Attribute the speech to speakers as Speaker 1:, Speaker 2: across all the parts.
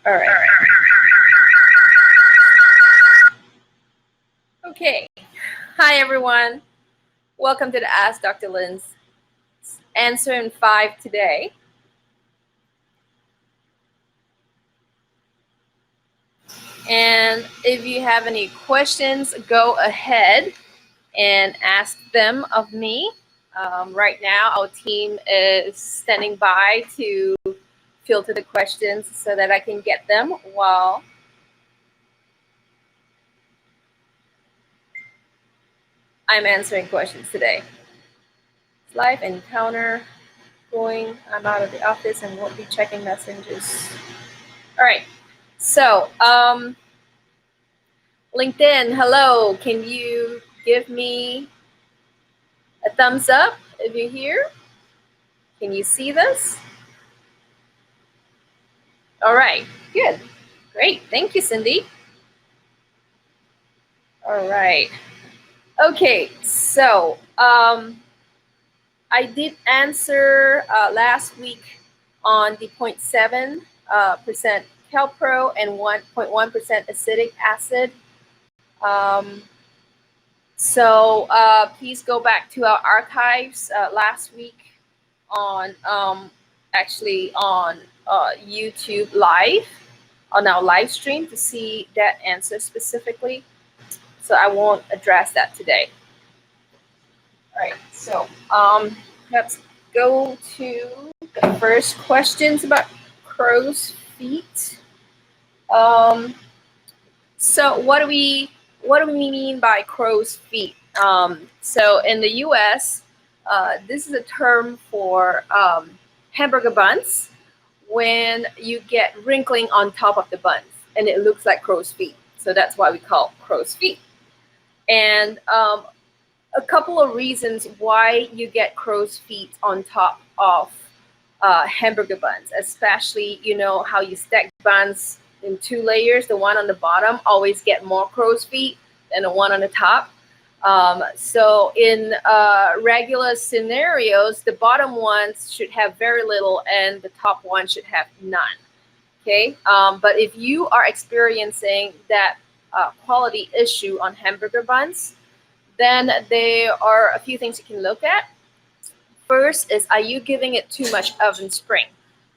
Speaker 1: All right. Okay. Hi, everyone. Welcome to the Ask Dr. Lynn's Answer in 5 today. And if you have any questions, go ahead and ask them of me. Right now, our team is standing by to filter the questions so that I can get them while I'm answering questions today. Live encounter going. I'm out of the office and won't be checking messages. All right. So, LinkedIn, hello. Can you give me a thumbs up if you're here? Can you see this? All right. Good. Great. Thank you, Cindy. All right. Okay. So, I did answer last week on the 0.7% Calpro and 1.1% acetic acid. So please go back to our archives last week on actually on YouTube Live, on our live stream to see that answer specifically. So I won't address that today. All right, so let's go to the first questions about crow's feet. So what do we mean by crow's feet? So in the U.S., this is a term for hamburger buns when you get wrinkling on top of the buns and it looks like crow's feet. So that's why we call crow's feet. And a couple of reasons why you get crow's feet on top of hamburger buns, especially, you know, how you stack buns in 2 layers. The one on the bottom always get more crow's feet than the one on the top. So in regular scenarios, the bottom ones should have very little and the top one should have none. Okay, but if you are experiencing that quality issue on hamburger buns, then there are a few things you can look at. First is, are you giving it too much oven spring?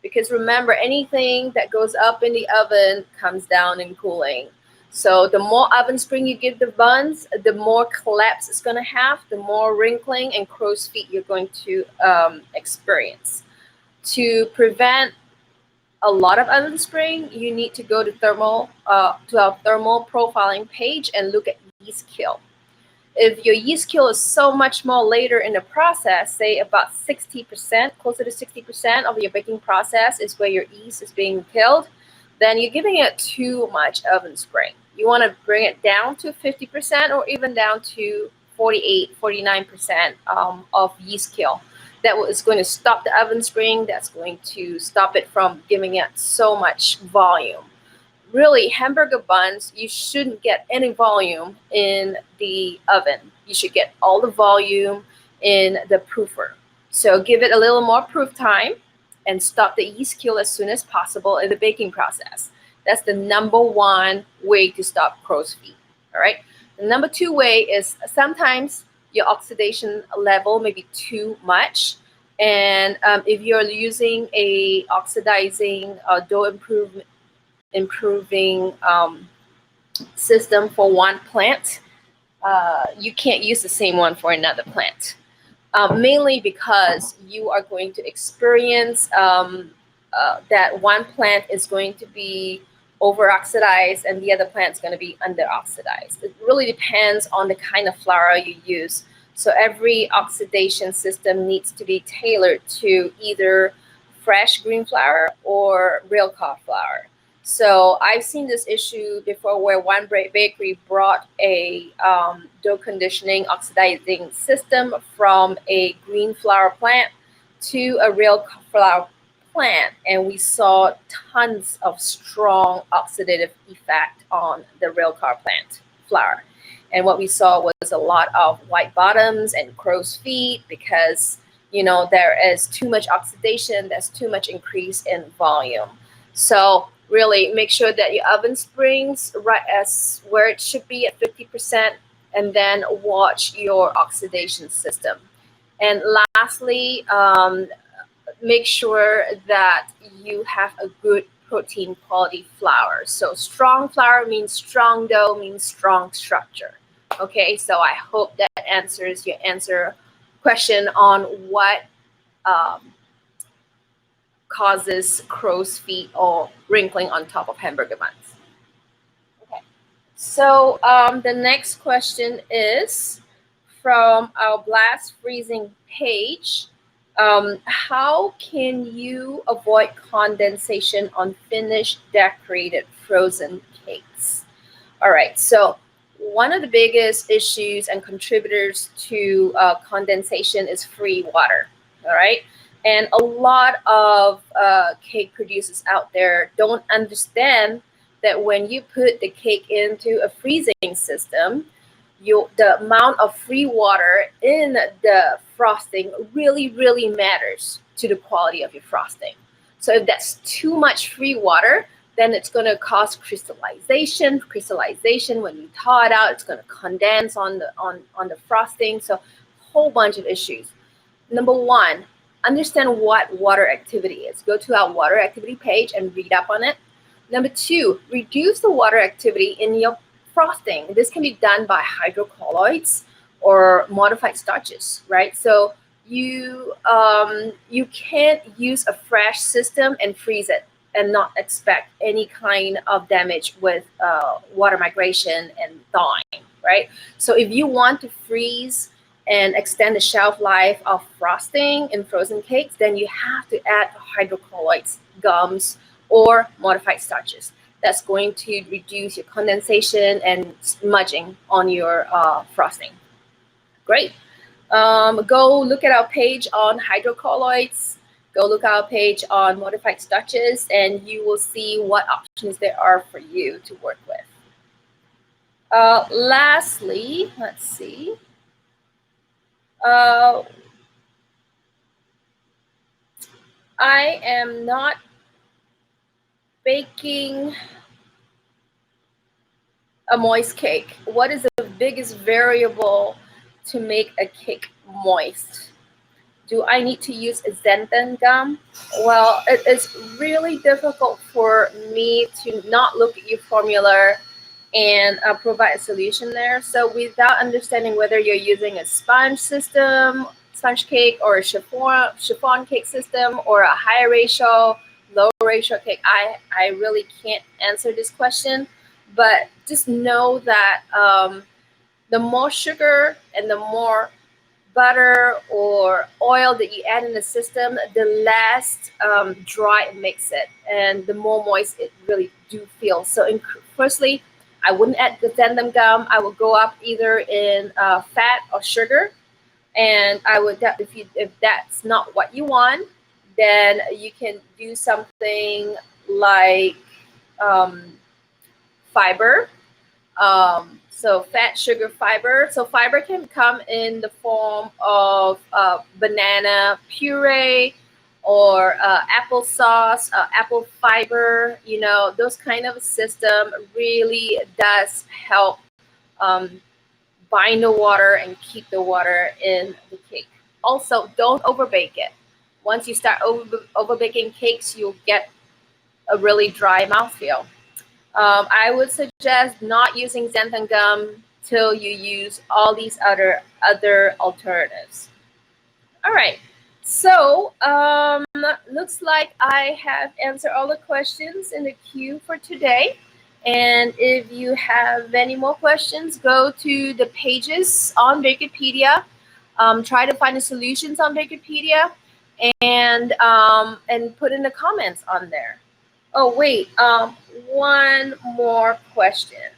Speaker 1: Because remember, anything that goes up in the oven comes down in cooling. So the more oven spring you give the buns, the more collapse it's going to have, the more wrinkling and crow's feet you're going to experience. To prevent a lot of oven spring, you need to go to our thermal profiling page and look at yeast kill. If your yeast kill is so much more later in the process, say about 60%, closer to 60% of your baking process is where your yeast is being killed, then you're giving it too much oven spring. You want to bring it down to 50% or even down to 48, 49% of yeast kill. That is going to stop the oven spring. That's going to stop it from giving it so much volume. Really, hamburger buns, you shouldn't get any volume in the oven. You should get all the volume in the proofer. So give it a little more proof time and stop the yeast kill as soon as possible in the baking process. That's the number 1 way to stop crow's feet. All right. The number 2 way is sometimes your oxidation level may be too much. And if you're using a oxidizing dough improving system for one plant, you can't use the same one for another plant. Mainly because you are going to experience that one plant is going to be over-oxidized and the other plant is going to be under-oxidized. It really depends on the kind of flour you use. So every oxidation system needs to be tailored to either fresh green flour or real cod flour. So I've seen this issue before where one bakery brought a dough conditioning oxidizing system from a green flour plant to a real flour plant, and we saw tons of strong oxidative effect on the real plant flour. And what we saw was a lot of white bottoms and crow's feet because, you know, there is too much oxidation, there's too much increase in volume. So really make sure that your oven springs right as where it should be at 50%, and then watch your oxidation system. And lastly, make sure that you have a good protein quality flour. So strong flour means strong dough, means strong structure. Okay, so I hope that answers your question on what causes crow's feet or wrinkling on top of hamburger buns. Okay, so the next question is from our blast freezing page. How can you avoid condensation on finished decorated frozen cakes? All right, so one of the biggest issues and contributors to condensation is free water. All right, and a lot of cake producers out there don't understand that when you put the cake into a freezing system, the amount of free water in the frosting really matters to the quality of your frosting. So if that's too much free water, then it's going to cause crystallization. Crystallization, when you thaw it out, it's going to condense on the frosting. So a whole bunch of issues. Number one, understand what water activity is. Go to our water activity page and read up on it. Number two, reduce the water activity in your frosting. This can be done by hydrocolloids or modified starches, right? So you can't use a fresh system and freeze it and not expect any kind of damage with water migration and thawing, right? So if you want to freeze and extend the shelf life of frosting in frozen cakes, then you have to add hydrocolloids, gums, or modified starches. That's going to reduce your condensation and smudging on your frosting. Great. Go look at our page on hydrocolloids. Go look at our page on modified starches, and you will see what options there are for you to work with. Lastly, let's see. I am not baking a moist cake. What is the biggest variable to make a cake moist? Do I need to use a Dentin Gum? Well, it is really difficult for me to not look at your formula and provide a solution there. So without understanding whether you're using a sponge cake, or a chiffon cake system, or a high ratio, low ratio cake, I really can't answer this question. But just know that the more sugar and the more butter or oil that you add in the system, the less dry it makes it, and the more moist it really do feel. So firstly, I wouldn't add the Dentin Gum. I would go up either in fat or sugar, and I would, if that's not what you want, then you can do something like fiber. So fat, sugar, fiber. So fiber can come in the form of banana puree or applesauce, apple fiber. You know, those kind of system really does help bind the water and keep the water in the cake. Also, don't overbake it. Once you start over baking cakes, you'll get a really dry mouthfeel. I would suggest not using Dentin Gum till you use all these other alternatives. All right, so looks like I have answered all the questions in the queue for today. And if you have any more questions, go to the pages on BAKERpedia. Try to find the solutions on BAKERpedia, and put in the comments on there. Oh, wait, one more question.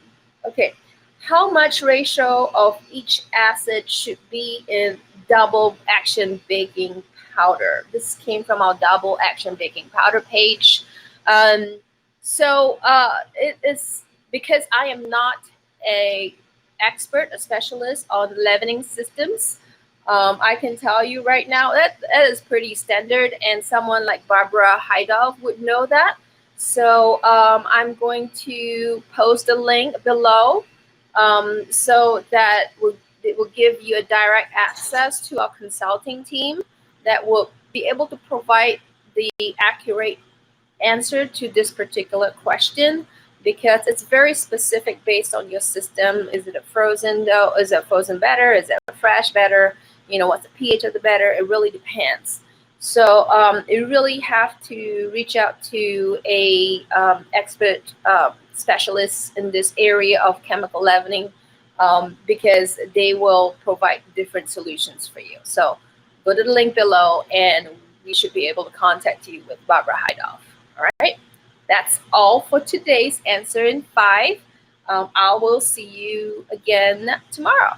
Speaker 1: Okay, how much ratio of each acid should be in double action baking powder? This came from our double action baking powder page. So it is because I am not a specialist on leavening systems. I can tell you right now that is pretty standard, and someone like Barbara Heidolf would know that. So I'm going to post a link below so that it will give you a direct access to our consulting team that will be able to provide the accurate answer to this particular question, because it's very specific based on your system. Is it a frozen dough? Is it frozen batter? Is it a fresh batter? You know, what's the pH of the batter? It really depends. So you really have to reach out to a expert specialist in this area of chemical leavening, because they will provide different solutions for you. So go to the link below and we should be able to contact you with Barbara Heidoff. All right, that's all for today's Answer in 5. I will see you again tomorrow.